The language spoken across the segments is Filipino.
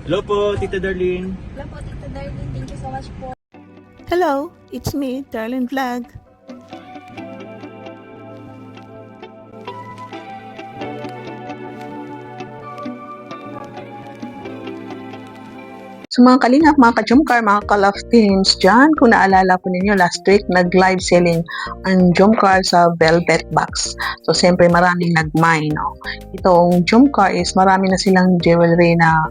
Hello po, Tita Darlene. Hello po, Tita Darlene. Thank you so much po. Hello, it's me, Darlene Vlog. So mga kalingap, mga ka-Jomcar, mga ka-love teams dyan, kung naalala po ninyo, last week nag-live selling ang Jomcar sa Velvet Box. So siyempre maraming nag-mine. No? Itong Jomcar is marami na silang jewelry na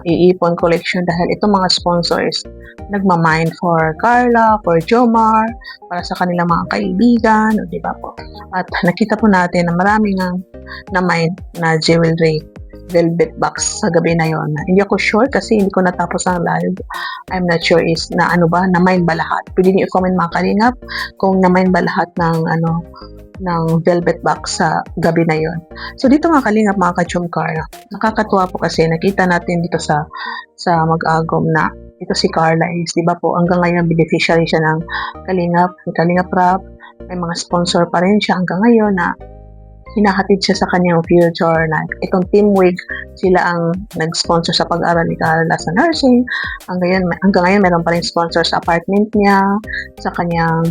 iipon collection dahil itong mga sponsors nagmamine for Carla, for Jomar, para sa kanilang mga kaibigan, o diba po. At nakita po natin na maraming na-mine na jewelry Velvet Box sa gabi na yon. Hindi ako sure kasi hindi ko natapos ang live. I'm not sure is na ano ba, na-mine ba lahat. Pwede niyo i-comment mga kalingap kung na-mine ba lahat ng Velvet Box sa gabi na yon. So dito mga kalingap, mga ka-Jomcar, nakakatuwa po kasi nakita natin dito sa Mag-Agom na ito si Carla is, di ba po, hanggang ngayon beneficiary siya ng Kalingap Rap. May mga sponsor pa rin siya hanggang ngayon na hinahatid siya sa kanyang future na itong Team Wig, sila ang nag-sponsor sa pag-aral ni Carla sa nursing. Hanggang ngayon meron pa rin sponsor sa apartment niya, sa kanyang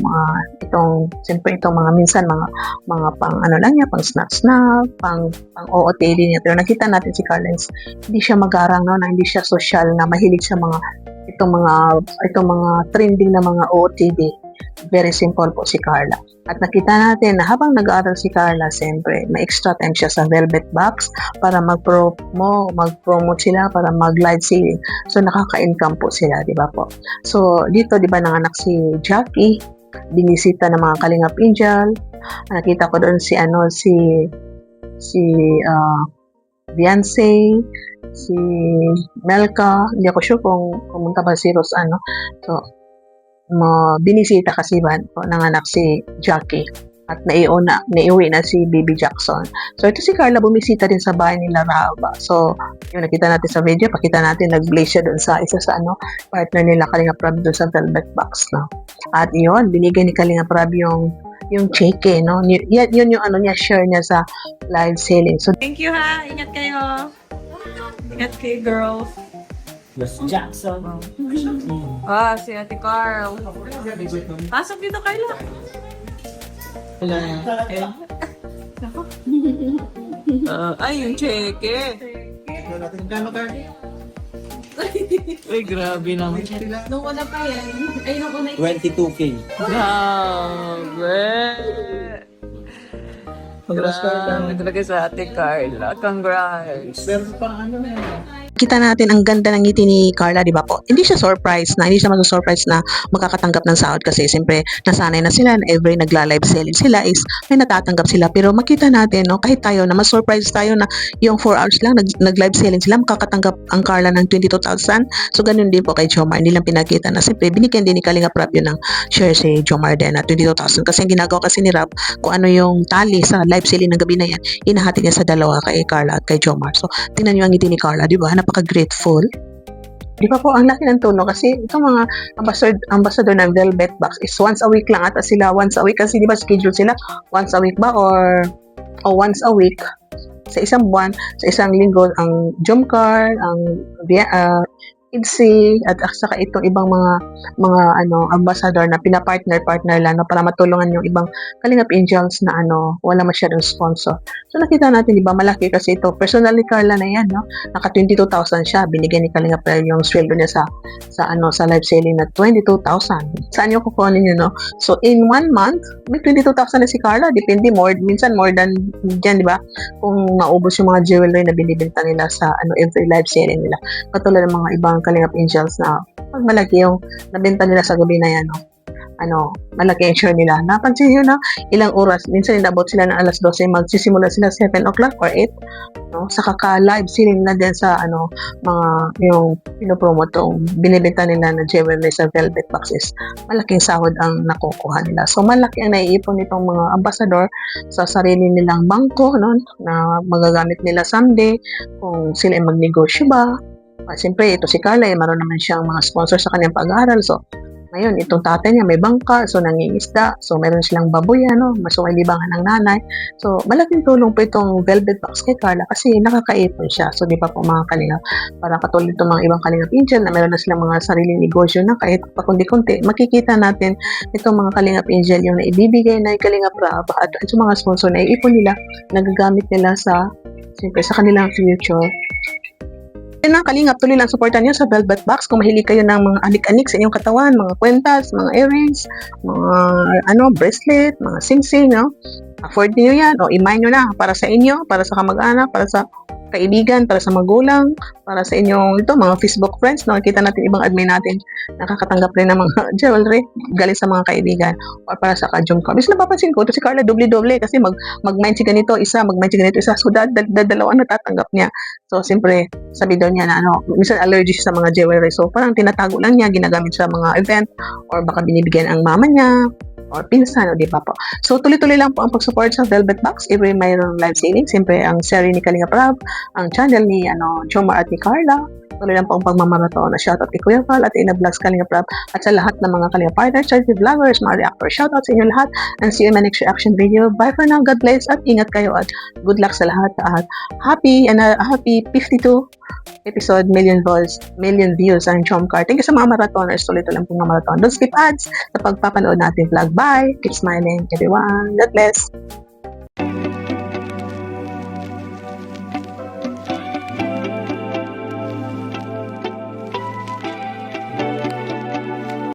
siyempre itong mga minsan mga pang ano lang niya, pang snack, pang OOTD niya. Pero nakita natin si Carla, hindi siya magarang, no, na hindi siya social, na mahilig sa itong mga trending na mga OOTD. Very simple po si Carla. At nakita natin na habang nag-aaral si Carla, siyempre, may extra time siya sa Velvet Box para mag-promote sila, para mag-live selling. So, nakaka-income po sila, di ba po? So, dito, di ba, nanganak si Jackie, binisita ng mga Kalingap Angel. Nakita ko doon si Beyonce, si Melka. Hindi ako sure kung pumunta ba si Rose, So, binisita kasi nanganak si Jackie at naiuwi na si Baby Jackson. So ito si Carla bumisita din sa bahay nila Raba. So yung nakita natin sa video, pakita natin nag-blaze siya doon sa isa sa partner nila Kalingap Rab doon sa Velvet Box, no. At yun, binigay ni Kalingap Rab yung cheque, no. Yun yung niya, share niya sa live selling. So Thank you ha. Ingat kayo. Ingat kayo, girls. Miss Jackson. Si Ate Carl. Pasok dito, Carla. Hello. Yung cheque. Magkano ka? Ay, grabe naman. Nung una pa yan. Ay, nung una 22K. Grabe. Grabe talaga sa Ate Carla. Congrats. Pero pang kita natin ang ganda ng ngiti ni Carla, di ba po? Hindi siya mag-surprise na makakatanggap ng sahod kasi siyempre nasanay na sila na every nagla-live selling sila is may natatanggap sila. Pero makita natin, no, kahit tayo na ma-surprise tayo na yung 4 hours lang nag-live selling sila, makakatanggap ang Carla ng 22,000. So ganun din po kay Jomar, hindi lang pinakita na siyempre binigyan din ni Kalingap Rab yun ng share si Jomar din na 22,000 kasi ang ginagawa kasi ni Rab kung ano yung tali sa live selling ng gabi na yan, inahati niya sa dalawa kay Carla at kay Jomar. So tingnan niyo ang ngiti ni Carla, di ba? Napaka-grateful. Di ba po, ang laki ng tono kasi itong mga ambassador ng Velvet Box is once a week lang ata sila, once a week kasi di ba schedule sila once a week ba or once a week sa isang buwan, sa isang linggo ang Jomcar, ang IDSI at saka itong ibang mga ambassador na pinapartner lang para matulungan yung ibang Kalingap Angels na wala masyadong sponsor. So nakita natin, di ba, malaki kasi ito. Personally, Carla na yan, no? Naka 22,000 siya. Binigyan ni Kalingap yung sweldo niya sa live selling na 22,000. Saan yung kukunin niyo, no? So in 1 month, may 22,000 na si Carla. Depende, minsan more than dyan, di ba? Kung maubos yung mga jewelry na binibenta nila sa every live selling nila. Katulad ng mga ibang Kalingap Angels na malaki yung nabenta nila sa gabi na yan, no? Malaki ang share nila. Napansin nyo na ilang oras, minsan inabot sila ng alas 12, magsisimula sila 7 o'clock or 8, no? Sa kaka-live selling na din sa mga yung pinopromote tong binibenta nila na jewelry sa Velvet Boxes. Malaking sahod ang nakukuha nila. So malaki ang naiipon nitong mga ambassador sa sarili nilang bangko, no? Na magagamit nila someday kung sila ay magnegosyo ba. Siyempre, ito si Carla, maroon naman siyang mga sponsor sa kanyang pag-aaral. So, Ngayon, itong tatay niya may bangka, so nangingisda, so meron silang baboy, so may libangan ng nanay. So, malaking tulong po itong velvet box kay Carla kasi nakakaipon siya. So, di ba po mga kalingap, parang katulad itong mga ibang kalingap angel na meron na silang mga sariling negosyo na kahit pa kundi-kunti, makikita natin itong mga kalingap angel yung naibibigay na kalingap Rab at sa mga sponsor na iipon nila, nagagamit nila siyempre sa kanilang future. Yan ang kalingap, tuloy lang supportan niyo sa Velvet Box kung mahilig kayo ng mga anik-anik sa inyong katawan, mga kwentas, mga earrings, mga bracelet, mga sing-sing, afford niyo yan o i-mine nyo na para sa inyo, para sa kamag-anak, para sa kaibigan, para sa magulang, para sa inyong mga Facebook friends. Nakikita natin ibang admin natin nakakatanggap rin ng mga jewelry galing sa mga kaibigan or para sa ka-jump card. Minsan napapansin ko, ito si Carla doble-doble kasi mag-mine si ganito isa, mag-mine si ganito isa. So, dalawa natatanggap niya. So, siyempre, sabi daw niya na minsan allergic sa mga jewelry. So, parang tinatago lang niya, ginagamit sa mga event or baka binibigyan ang mama niya or pinsan, o di ba po. So, tuloy-tuloy lang po ang pag-support sa Velvet Box. Every mayroong live selling. Siyempre, ang series ni Kalinga Prab, ang channel ni Jomar at ni Carla. Tuloy lang po ang pagmamaraton na shoutout kay Kuya Val at Ina Vlogs Kalinga Prab at sa lahat ng mga Kalinga partners, charity vloggers, mga reactors. Shoutout sa inyo lahat and see you in my next reaction video. Bye for now. God bless at ingat kayo at good luck sa lahat at happy 52 episode, million views ang Jomcar. Thank you sa mga marathoners. Tuloy lang po mga marathon. Don't skip ads sa pagpapanood natin vlog. Bye. Keep smiling everyone. God bless.